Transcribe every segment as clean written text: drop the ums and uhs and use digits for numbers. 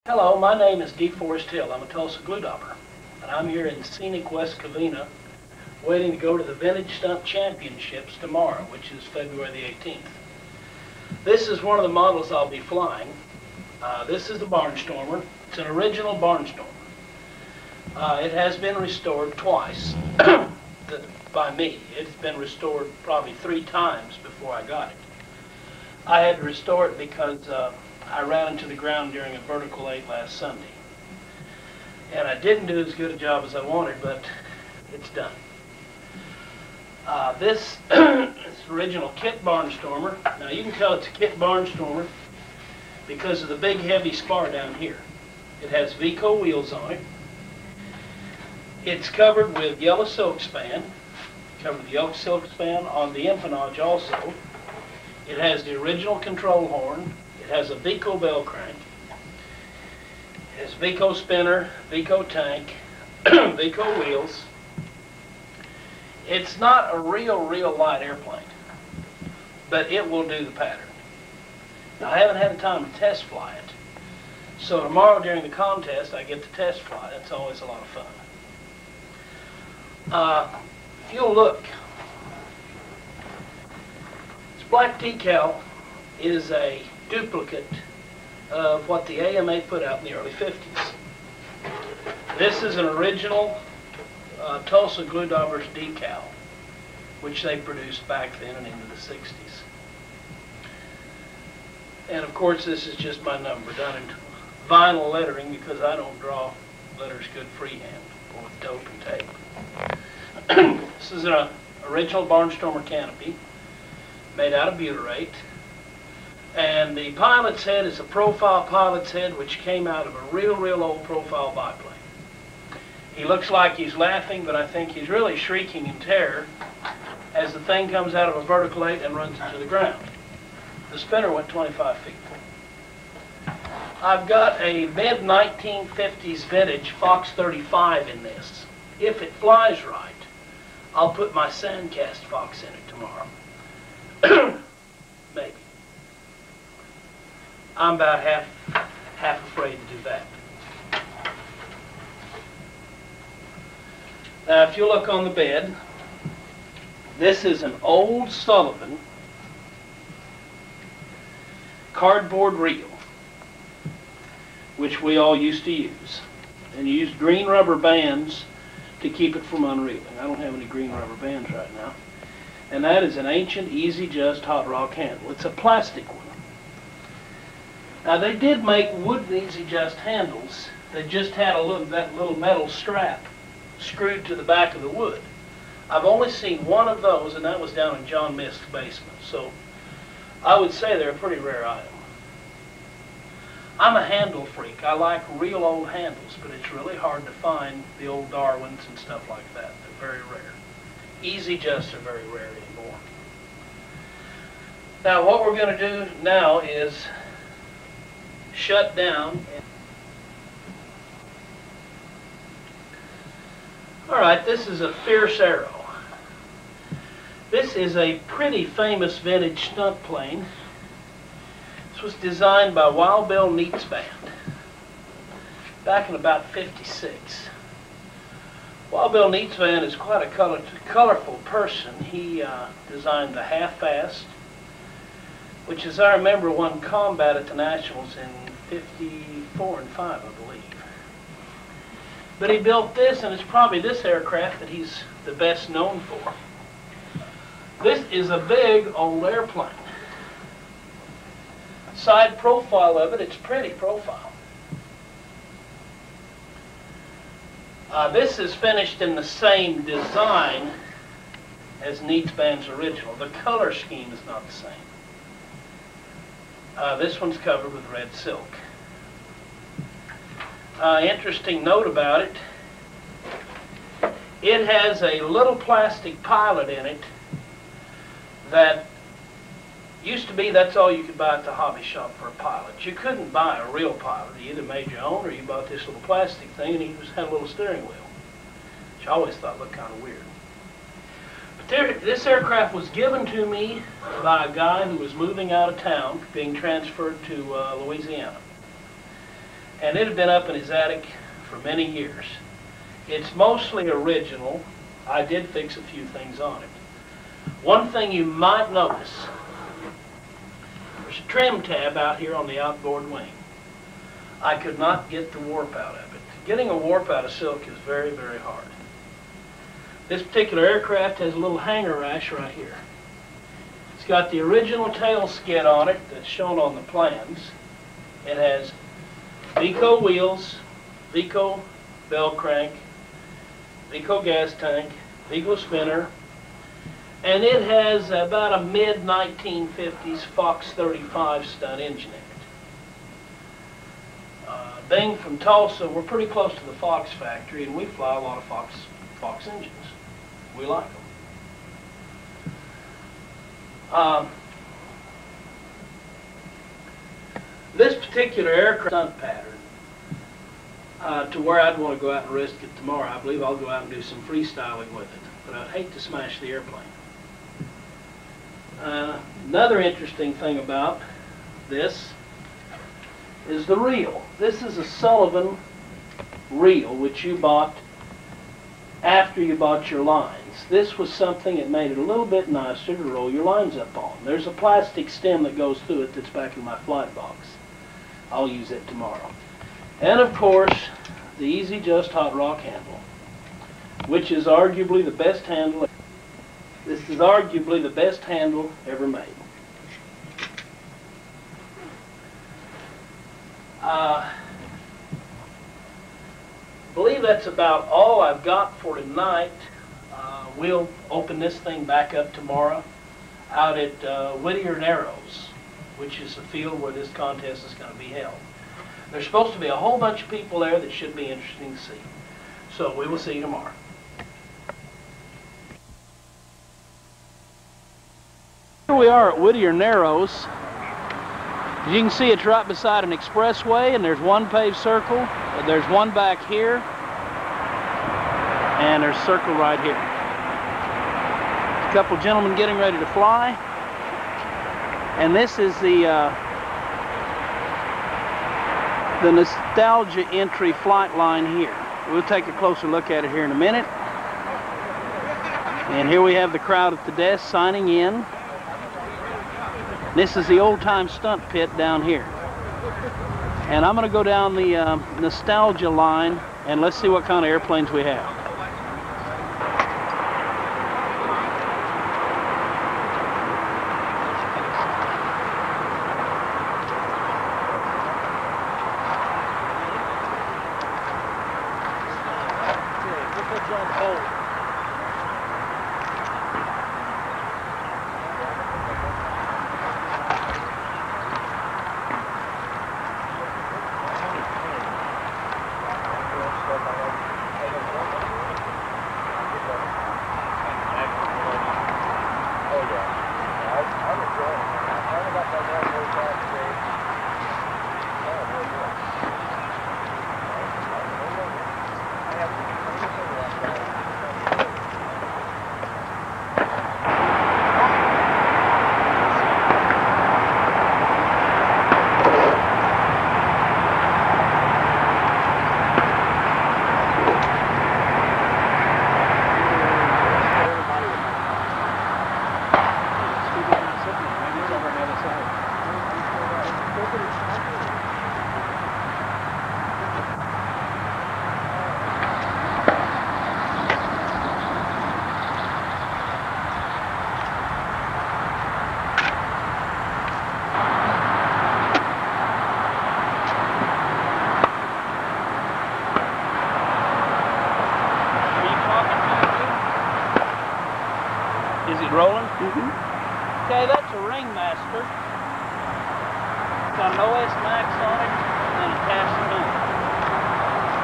Hello, my name is Dee Hill. I'm a Tulsa glue dauber, and I'm here in scenic West Covina waiting to go to the Vintage Stunt Championships tomorrow, which is February the 18th. This is one of the models I'll be flying. This is the Barnstormer. It's an original Barnstormer. It has been restored twice by me. It's been restored probably 3 times before I got it. I had to restore it because I ran into the ground during a vertical 8 last Sunday. And I didn't do as good a job as I wanted, but it's done. This is original kit Barnstormer. Now you can tell it's a kit Barnstormer because of the big heavy spar down here. It has Vico wheels on it. It's covered with yellow silk span. Covered with yellow silk span on the empennage also. It has the original control horn. It has a Vico bell crank. It has Vico spinner, Vico tank, Vico wheels. It's not a real light airplane, but it will do the pattern. Now, I haven't had time to test fly it, so tomorrow during the contest I get to test fly it. It's always a lot of fun. If you'll look, this black decal is a duplicate of what the AMA put out in the early 50s. This is an original Tulsa glue dauber's decal, which they produced back then and into the 60s. And of course this is just my number done in vinyl lettering because I don't draw letters good freehand or with dope and tape. This is an original Barnstormer canopy made out of butyrate. And the pilot's head is a profile pilot's head which came out of a real old profile biplane. He looks like he's laughing, but I think he's really shrieking in terror as the thing comes out of a vertical 8 and runs into the ground. The spinner went 25 feet. I've got a mid-1950s vintage Fox 35 in this. If it flies right, I'll put my sandcast Fox in it tomorrow. Maybe. I'm about half afraid to do that. Now, if you look on the bed, this is an old Sullivan cardboard reel, which we all used to use. And you used green rubber bands to keep it from unreeling. I don't have any green rubber bands right now. And that is an ancient Easy Just hot rock handle. It's a plastic one. Now they did make wooden Easy Just handles. They just had that little metal strap screwed to the back of the wood. I've only seen one of those, and that was down in John Mist's basement. So I would say they're a pretty rare item. I'm a handle freak. I like real old handles, but it's really hard to find the old Darwins and stuff like that. They're very rare. Easy Justs are very rare anymore. Now what we're going to do now is shut down. Alright, this is a Fierce Arrow. This is a pretty famous vintage stunt plane. This was designed by Wild Bill Neat's band back in about '56. Wild Bill Neat's band is quite a colorful person. He designed the Half-Fast, which, as I remember, won combat at the Nationals in '54 and '5, I believe. But he built this, and it's probably this aircraft that he's the best known for. This is a big old airplane. Side profile of it, it's pretty profile. This is finished in the same design as Neat's band's original. The color scheme is not the same. This one's covered with red silk. Interesting note about it, it has a little plastic pilot in it that used to be that's all you could buy at the hobby shop for a pilot. You couldn't buy a real pilot. You either made your own or you bought this little plastic thing, and he just had a little steering wheel, which I always thought looked kind of weird. But this aircraft was given to me by a guy who was moving out of town, being transferred to Louisiana. and it had been up in his attic for many years. It's mostly original. I did fix a few things on it. One thing you might notice, there's a trim tab out here on the outboard wing. I could not get the warp out of it. Getting a warp out of silk is very, very hard. This particular aircraft has a little hanger rash right here. It's got the original tail skid on it that's shown on the plans. It has Vico wheels, Vico bell crank, Vico gas tank, Vico spinner, and it has about a mid-1950s Fox 35 Stunt engine in it. Being from Tulsa, we're pretty close to the Fox factory, and we fly a lot of Fox engines. We like them. This particular aircraft stunt pattern, to where I'd want to go out and risk it tomorrow, I believe I'll go out and do some freestyling with it, but I'd hate to smash the airplane. Another interesting thing about this is the reel. This is a Sullivan reel, which you bought after you bought your lines. This was something that made it a little bit nicer to roll your lines up on. There's a plastic stem that goes through it that's back in my flight box. I'll use it tomorrow. And of course, the Easy Just Hot Rock handle, which is arguably the best handle. This is arguably the best handle ever made. I believe that's about all I've got for tonight. We'll open this thing back up tomorrow out at Whittier Narrows, which is the field where this contest is going to be held. There's supposed to be a whole bunch of people there that should be interesting to see. So we will see you tomorrow. Here we are at Whittier Narrows. As you can see, it's right beside an expressway, and there's one paved circle. There's one back here, and there's a circle right here. A couple gentlemen getting ready to fly, and this is the nostalgia entry flight line here. We'll take a closer look at it here in a minute. And here we have the crowd at the desk signing in. This is the old-time stunt pit down here. And I'm going to go down the nostalgia line, and let's see what kind of airplanes we have. Rolling? Okay, that's a Ringmaster. It's got an OS Max on it and a cast on.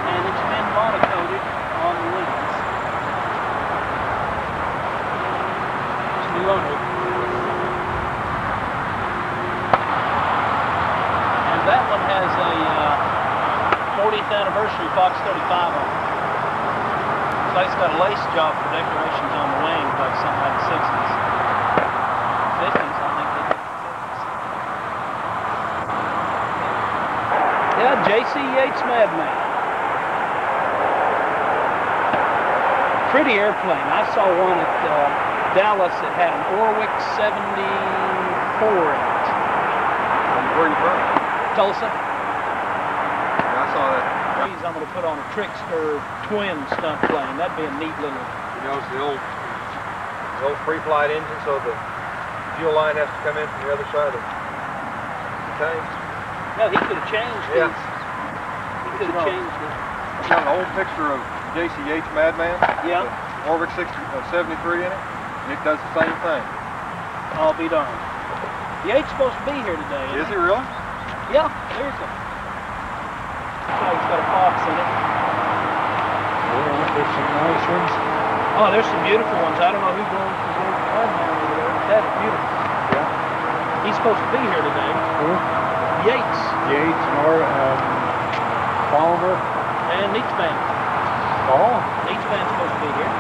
And it's been monocoated on the wings. It's new owner. And that one has a 40th anniversary Fox 35 on it. It's got a lace job for decorations on the wing, like something like the 60s. 50s, I think. Yeah, J.C. Yates Madman. Pretty airplane. I saw one at Dallas that had an Orwick 74 in it. Where are you from? Tulsa. Yeah, I saw that. I'm going to put on a Trickster twin stunt plane. That'd be a neat little... You know, it's the old pre-flight engine, so the fuel line has to come in from the other side of the tank. Yeah, he could have changed Yeah. these. He could have changed it. It's got an old picture of J.C. Yates Madman. Yeah. With Orwick 73 in it, and it does the same thing. I'll be darned. Yates supposed to be here today. Is he really? Yeah, there's him. Oh, he's got a fox in it. Yeah, there's some nice ones. Oh, there's some beautiful ones. I don't know who's going to go Madman over there. That is beautiful. Yeah. He's supposed to be here today. Who? Yates. Yates, Palmer. And Neatsman. Oh. Neatsman's supposed to be here.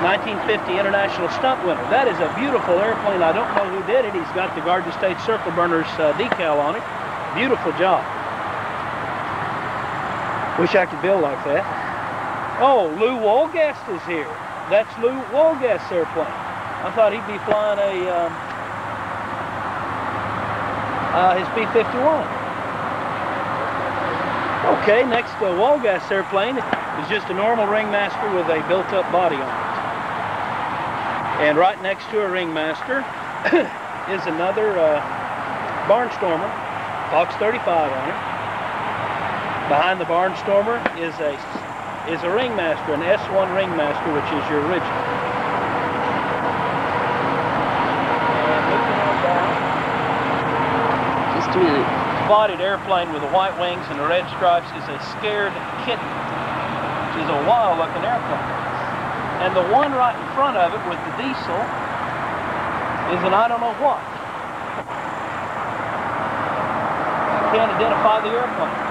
1950 International Stunt winner. That is a beautiful airplane. I don't know who did it. He's got the Garden State Circle Burners decal on it. Beautiful job. Wish I could build like that. Oh, Lou Wolgast is here. That's Lou Wolgast's airplane. I thought he'd be flying his B-51. Okay, next Wolgast airplane is just a normal Ringmaster with a built-up body on it. And right next to a Ringmaster is another Barnstormer, Fox 35 on it. Behind the Barnstormer is a Ringmaster, an S1 Ringmaster, which is your original. And looking on down, just a minute. Bodied airplane with the white wings and the red stripes is a Scared Kitten, which is a wild-looking airplane. And the one right in front of it with the diesel is an I don't know what. I can't identify the airplane.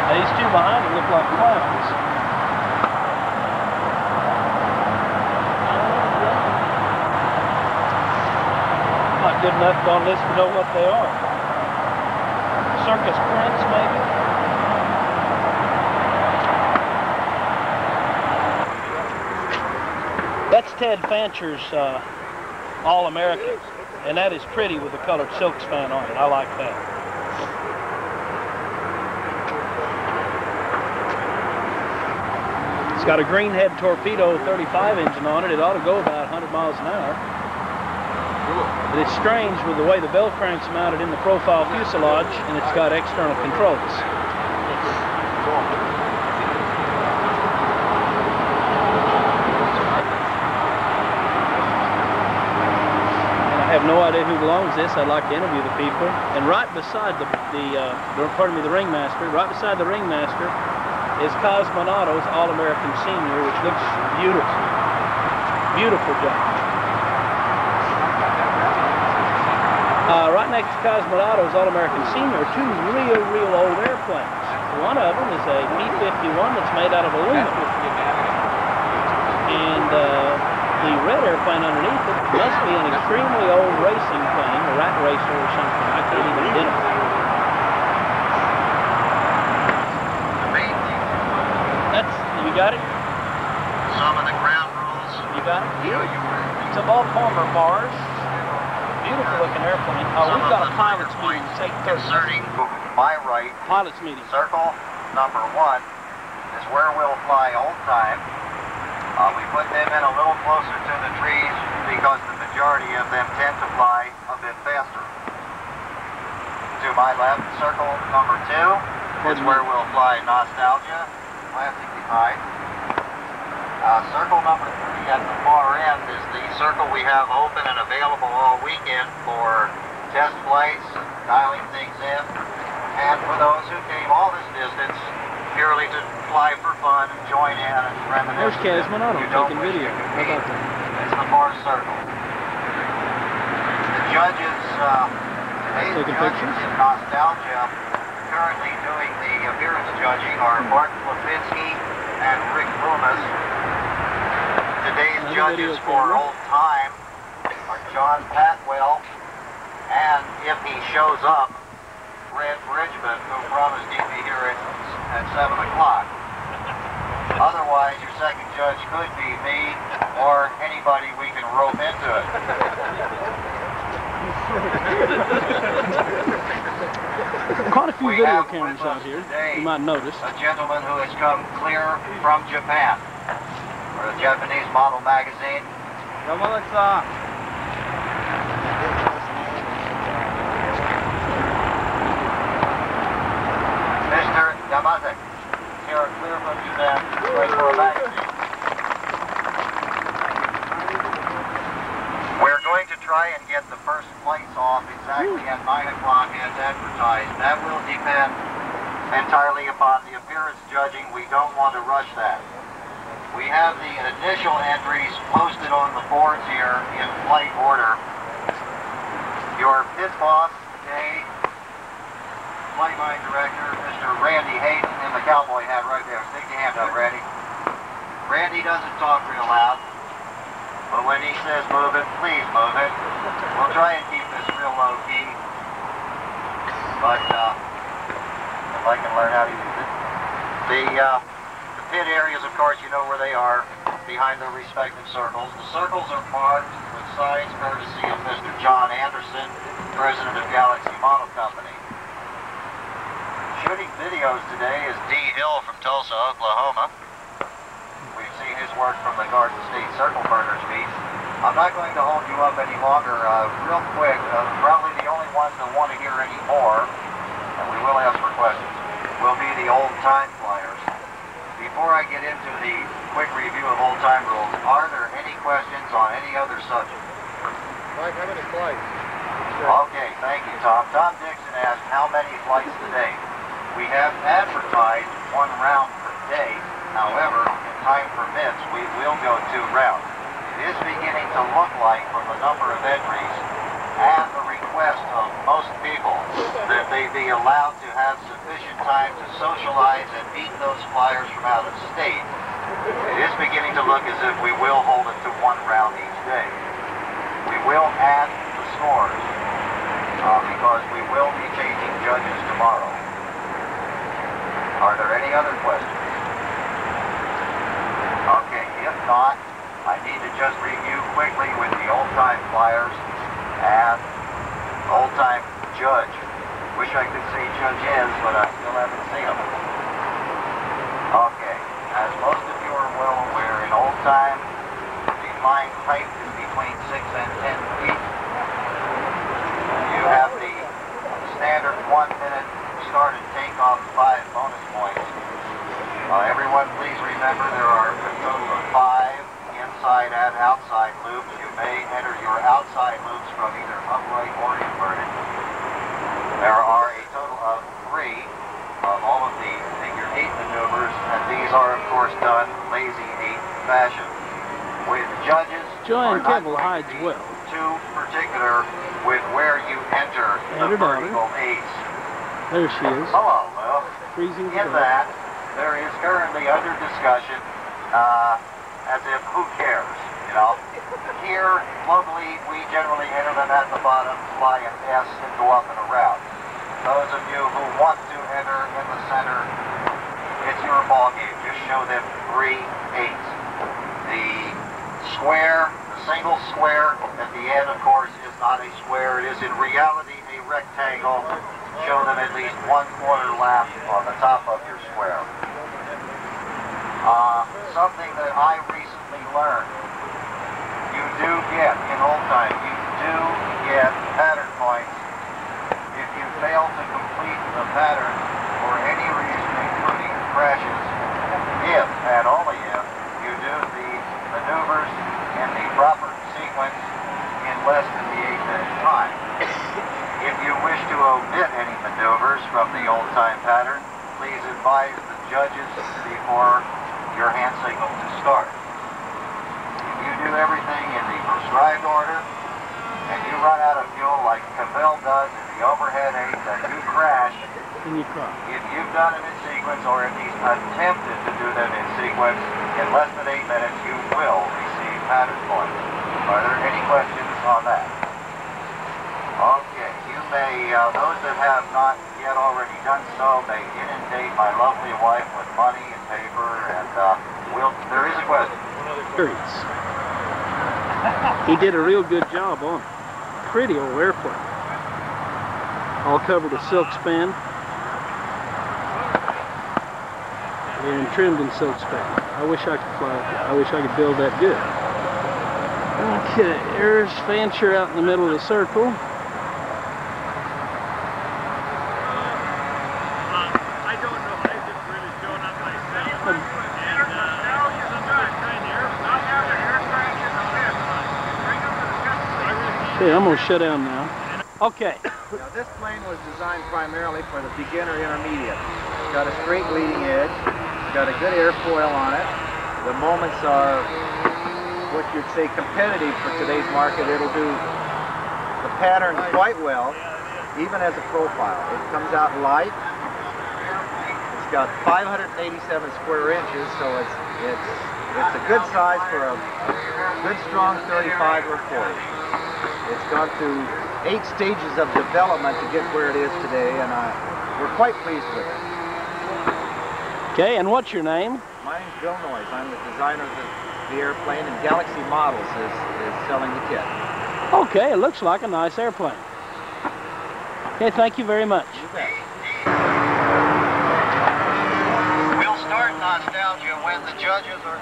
These two behind it look like clowns. Not good enough on this to know what they are. Circus Prince, maybe? That's Ted Fancher's All-American, and that is pretty with the colored silk span on it. I like that. It's got a Greenhead Torpedo 35 engine on it. It ought to go about 100 miles an hour. But it's strange with the way the bell crank's mounted in the profile fuselage, and it's got external controls. And I have no idea who belongs to this. I'd like to interview the people. And right beside the Ringmaster, right beside the Ringmaster, is Cosmonauto's All-American Senior, which looks beautiful. Beautiful job. Right next to Cosmonauto's All-American Senior are two real old airplanes. One of them is a B-51 that's made out of aluminum. And the red airplane underneath it must be an extremely old racing plane, a rat racer or something. I can't even identify it. You got it? Some of the ground rules. You got it? It's above Palmer bars. Beautiful looking airplane. We've got a pilot's meeting. Take 30 concerning my right. Pilot's meeting. Circle number 1 is where we'll fly old time. We put them in a little closer to the trees because the majority of them tend to fly a bit faster. To my left, circle number 2 is where we'll fly Nostalgia. Classically high. Circle number 3 at the far end is the circle we have open and available all weekend for test flights, dialing things in, and for those who came all this distance purely to fly for fun and join in and reminisce. There's Cosmonauto taking video. How about that? It's the far circle. The judges, today's judges in Nostalgia, currently doing the appearance judging are Mark Lipinski and Rick Loomis. Today's judges for old time are John Patwell And if he shows up, Red Bridgman, who promised he'd be here at 7 o'clock. Otherwise, your second judge could be me or anybody we can rope into it. Quite a few We video have cameras with us out here, today you might notice. a gentleman who has come clear from Japan for a Japanese model magazine. Mr. Yamazaki, here clear from Japan for a magazine. We're going to try and get the first flights off exactly at 9 o'clock as advertised. That will depend entirely upon the appearance judging. We don't want to rush that. We have the initial entries posted on the boards here in flight order. Your pit boss today, flight line director, Mr. Randy Hayden, in the cowboy hat right there. Stick your hand up, Randy. Randy doesn't talk real loud, but when he says move it, please move it. We'll try and keep this real low key, but if I can learn how to use it. The pit areas, of course, you know where they are, behind their respective circles. The circles are marked with signs courtesy of Mr. John Anderson, president of Galaxy Model Company. Shooting videos today is Dee Hill from Tulsa, Oklahoma. We've seen his work from the Garden State Circle Burners meet. I'm not going to hold you up any longer. Real quick, probably the only ones that want to hear any more, and we will ask for questions, will be the old-time flyers. Before I get into the quick review of old-time rules, are there any questions on any other subject? Mike, how many flights? Okay, thank you, Tom. Tom Dixon asked how many flights today. We have advertised 1 round per day. However, if time permits, we will go 2 rounds. It is beginning to look like, from the number of entries and the request of most people, that they be allowed to have sufficient time to socialize and meet those flyers from out of state. It is beginning to look as if we will hold it to 1 round each day. We will add the scores because we will be changing judges tomorrow. Are there any other questions? Okay, if not, I need to just review quickly with the old-time flyers and old-time judge. Wish I could say Judge is, but I still haven't seen him. Okay, as most of you are well aware, in old-time, the flying height is between 6 and 10 feet. You have the standard 1-minute start and takeoff 5 bonus points. Everyone please remember there are a total of 5 inside and outside loops. You may enter your outside loops from either upright or inverted. There are a total of 3 of all of the figure 8 maneuvers, and these are of course done lazy 8 fashion. With judges, Joanne Keble hides well. Too particular with where you enter the vertical 8s. There she is. Hello, Lou. Freezing In that, there is currently under discussion, as if who cares, you know. Here, locally, we generally enter them at the bottom, fly an S, and go up and around. Those of you who want to enter in the center, it's your ballgame. Just show them 3 8s. The square, the single square at the end, of course, is not a square. It is in reality a rectangle. Show them at least 1/4 lap on the top of your square. Something that I recently learned, you do get, in old time, you do get pattern points if you fail to complete the pattern for any reason, including crashes, if, and only if, you do the maneuvers in the proper sequence in less than the 8-minute time. If you wish to omit any maneuvers from the old-time pattern, please advise the judges before your hand signal to start. If you do everything in the prescribed order, and you run out of fuel like Cavell does in the overhead 8s and you crash, if you've done it in sequence or at least attempted to do them in sequence in less than 8 minutes, you will receive pattern points. Are there any questions on that? Okay. so they inundate my lovely wife with money and paper, and there is a question. He did a real good job on it. Pretty old airplane. All covered with silk span. And trimmed in silk span. I wish I could fly. I wish I could build that good. Okay, there's Fancher out in the middle of the circle. I don't know. I just really showing up myself. Okay, I'm gonna shut down now. Okay. Now, this plane was designed primarily for the beginner intermediate. It's got a straight leading edge. It's got a good airfoil on it. The moments are what you'd say competitive for today's market. It'll do the pattern quite well, even as a profile. It comes out light. It's got 587 square inches, so it's a good size for a good strong 35 or 40. It's gone through 8 stages of development to get where it is today, and we're quite pleased with it. Okay, and what's your name? My name's Bill Noyes. I'm the designer of the airplane, and Galaxy Models is selling the kit. Okay, it looks like a nice airplane. Okay, thank you very much. You bet. We'll start nostalgia when the judges are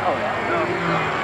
Oh,